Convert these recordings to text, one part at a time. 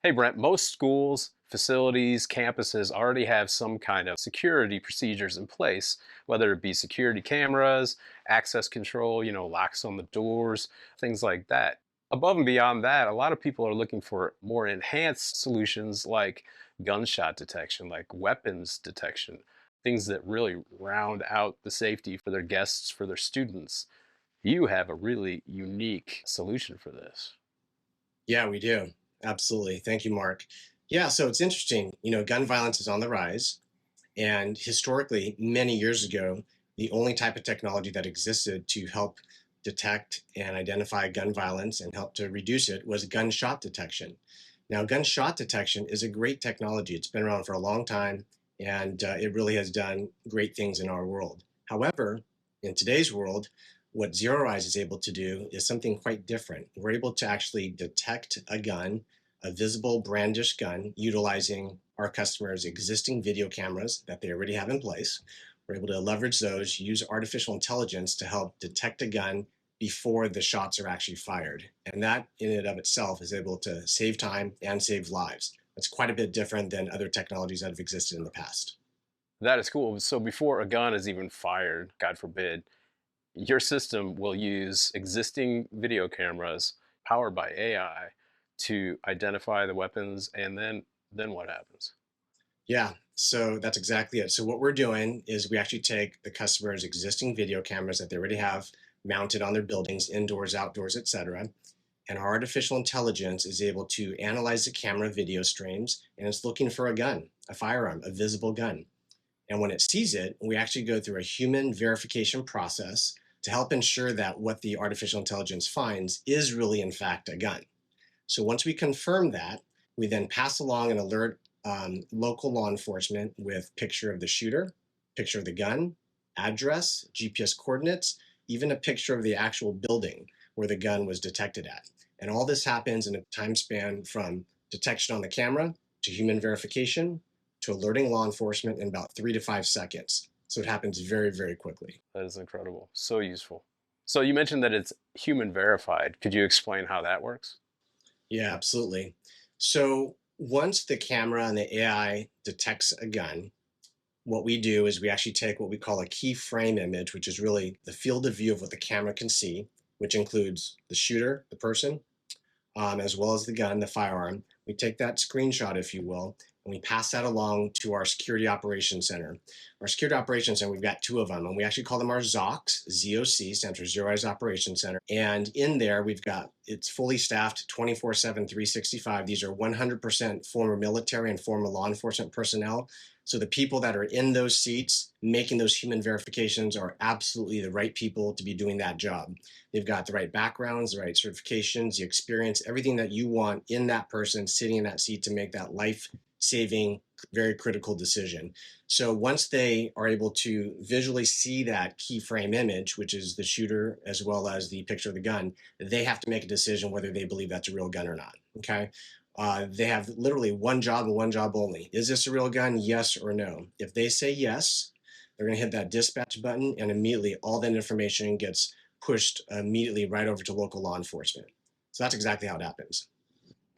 Hey Brent, most schools, facilities, campuses already have some kind of security procedures in place, whether it be security cameras, access control, locks on the doors, things like that. Above and beyond that, a lot of people are looking for more enhanced solutions like gunshot detection, like weapons detection, things that really round out the safety for their guests, for their students. You have a really unique solution for this. Yeah, we do. Absolutely. Thank you, Mark. Yeah, so it's interesting. Gun violence is on the rise. And historically, many years ago, the only type of technology that existed to help detect and identify gun violence and help to reduce it was gunshot detection. Now, gunshot detection is a great technology. It's been around for a long time, and it really has done great things in our world. However, in today's world, what ZeroEyes is able to do is something quite different. We're able to actually detect a gun, a visible brandished gun, utilizing our customers' existing video cameras that they already have in place. We're able to leverage those, use artificial intelligence to help detect a gun before the shots are actually fired. And that in and of itself is able to save time and save lives. That's quite a bit different than other technologies that have existed in the past. That is cool. So before a gun is even fired, God forbid, your system will use existing video cameras powered by AI to identify the weapons, and then what happens? Yeah, so that's exactly it. So what we're doing is we actually take the customer's existing video cameras that they already have mounted on their buildings, indoors, outdoors, etc. And our artificial intelligence is able to analyze the camera video streams, and it's looking for a gun, a firearm, a visible gun. And when it sees it, we actually go through a human verification process to help ensure that what the artificial intelligence finds is really, in fact, a gun. So once we confirm that, we then pass along an alert local law enforcement with picture of the shooter, picture of the gun, address, GPS coordinates, even a picture of the actual building where the gun was detected at. And all this happens in a time span from detection on the camera to human verification to alerting law enforcement in about 3 to 5 seconds. So it happens very, very quickly. That is incredible. So useful. So you mentioned that it's human verified. Could you explain how that works? Yeah, absolutely. So once the camera and the AI detects a gun, what we do is we actually take what we call a key frame image, which is really the field of view of what the camera can see, which includes the shooter, the person, as well as the gun, the firearm. We take that screenshot, if you will, and we pass that along to our security operations center. Our security operations center, we've got two of them, and we actually call them our ZOCs, ZOC, stands for Zero Eyes Operations Center. And in there, it's fully staffed 24/7, 365. These are 100% former military and former law enforcement personnel. So the people that are in those seats making those human verifications are absolutely the right people to be doing that job. They've got the right backgrounds, the right certifications, the experience, everything that you want in that person sitting in that seat to make that life saving, very critical decision. So once they are able to visually see that key frame image, which is the shooter as well as the picture of the gun, they have to make a decision whether they believe that's a real gun or not. Okay. They have literally one job and one job only. Is this a real gun? Yes or no. If they say yes, they're going to hit that dispatch button, and immediately all that information gets pushed immediately right over to local law enforcement. So that's exactly how it happens.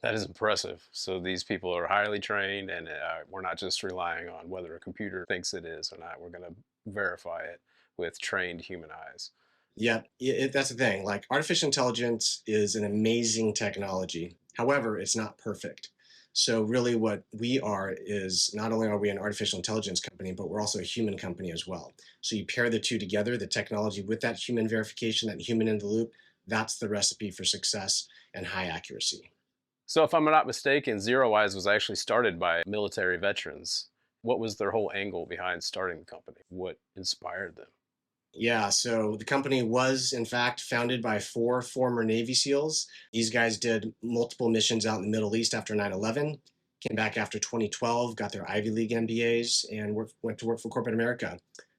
That is impressive. So these people are highly trained, and we're not just relying on whether a computer thinks it is or not. We're going to verify it with trained human eyes. Yeah, that's the thing. Like artificial intelligence is an amazing technology. However, it's not perfect. So really what we are is not only are we an artificial intelligence company, but we're also a human company as well. So you pair the two together, the technology with that human verification, that human in the loop, that's the recipe for success and high accuracy. So if I'm not mistaken, ZeroEyes was actually started by military veterans. What was their whole angle behind starting the company? What inspired them? Yeah, so the company was, in fact, founded by four former Navy SEALs. These guys did multiple missions out in the Middle East after 9/11, came back after 2012, got their Ivy League MBAs, and went to work for corporate America.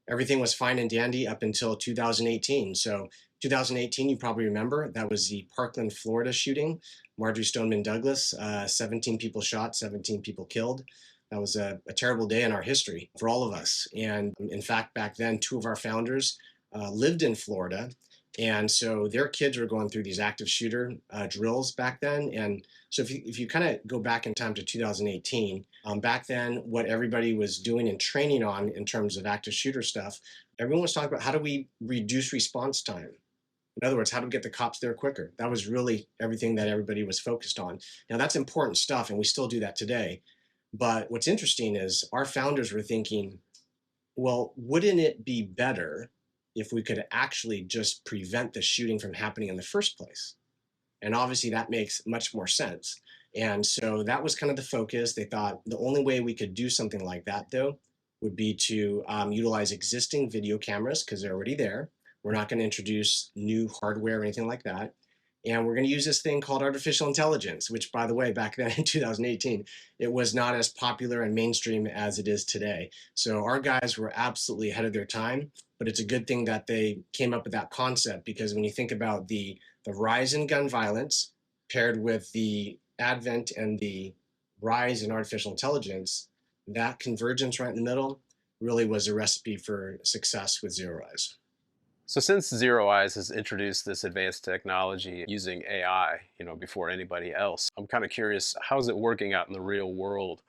Everything was fine and dandy up until 2018. So, 2018, you probably remember, that was the Parkland, Florida shooting. Marjorie Stoneman Douglas, 17 people shot, 17 people killed. That was a terrible day in our history for all of us. And in fact, back then, two of our founders lived in Florida And so their kids were going through these active shooter drills back then. And so if you kind of go back in time to 2018, back then, what everybody was doing and training on in terms of active shooter stuff, everyone was talking about how do we reduce response time? In other words, how do we get the cops there quicker? That was really everything that everybody was focused on. Now, that's important stuff, and we still do that today. But what's interesting is our founders were thinking, well, wouldn't it be better if we could actually just prevent the shooting from happening in the first place? And obviously, that makes much more sense. And so that was kind of the focus. They thought the only way we could do something like that, though, would be to utilize existing video cameras because they're already there. We're not going to introduce new hardware or anything like that. And we're going to use this thing called artificial intelligence, which, by the way, back then in 2018, it was not as popular and mainstream as it is today. So our guys were absolutely ahead of their time, but it's a good thing that they came up with that concept, because when you think about the rise in gun violence paired with the advent and the rise in artificial intelligence, that convergence right in the middle really was a recipe for success with ZeroEyes. So since ZeroEyes has introduced this advanced technology using AI, before anybody else, I'm kind of curious, how's it working out in the real world?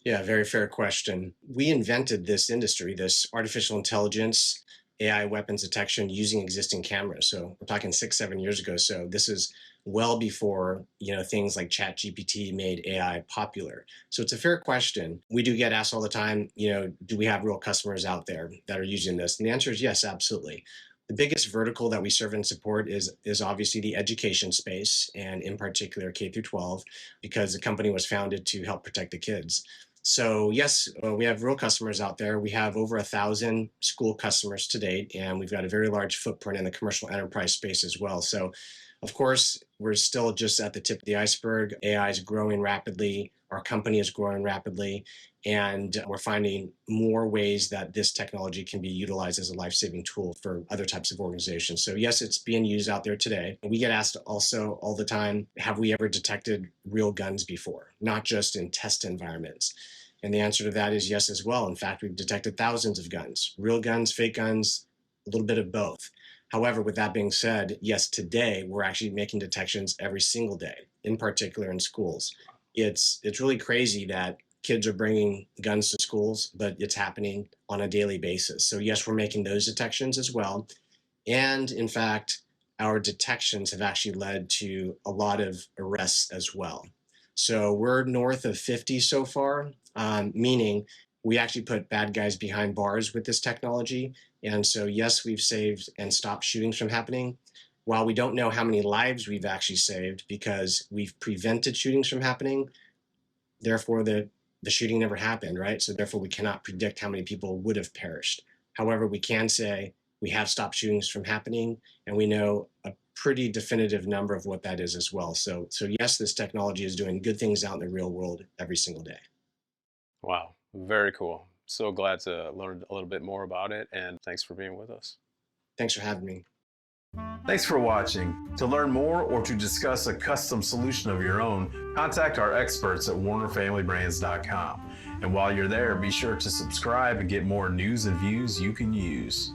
Yeah, very fair question. We invented this industry, this artificial intelligence, AI weapons detection using existing cameras. So we're talking 6, 7 years ago. So this is well before, things like ChatGPT made AI popular. So it's a fair question. We do get asked all the time, do we have real customers out there that are using this? And the answer is yes, absolutely. The biggest vertical that we serve and support is obviously the education space, and in particular K through 12, because the company was founded to help protect the kids. So yes, we have real customers out there. We have over 1,000 school customers to date, and we've got a very large footprint in the commercial enterprise space as well. So of course, we're still just at the tip of the iceberg. AI is growing rapidly. Our company is growing rapidly, and we're finding more ways that this technology can be utilized as a life-saving tool for other types of organizations. So yes, it's being used out there today. We get asked also all the time, have we ever detected real guns before, not just in test environments? And the answer to that is yes as well. In fact, we've detected thousands of guns, real guns, fake guns, a little bit of both. However, with that being said, yes, today we're actually making detections every single day, in particular in schools. It's really crazy that kids are bringing guns to schools, but it's happening on a daily basis. So yes, we're making those detections as well. And in fact, our detections have actually led to a lot of arrests as well. So we're north of 50 so far, meaning we actually put bad guys behind bars with this technology. And so, yes, we've saved and stopped shootings from happening. While we don't know how many lives we've actually saved because we've prevented shootings from happening, therefore the shooting never happened, right? So therefore we cannot predict how many people would have perished. However, we can say we have stopped shootings from happening, and we know a pretty definitive number of what that is as well. So yes, this technology is doing good things out in the real world every single day. Wow, very cool. So glad to learn a little bit more about it, and thanks for being with us. Thanks for having me. Thanks for watching. To learn more or to discuss a custom solution of your own, contact our experts at WarnerFamilyBrands.com. And while you're there, be sure to subscribe and get more news and views you can use.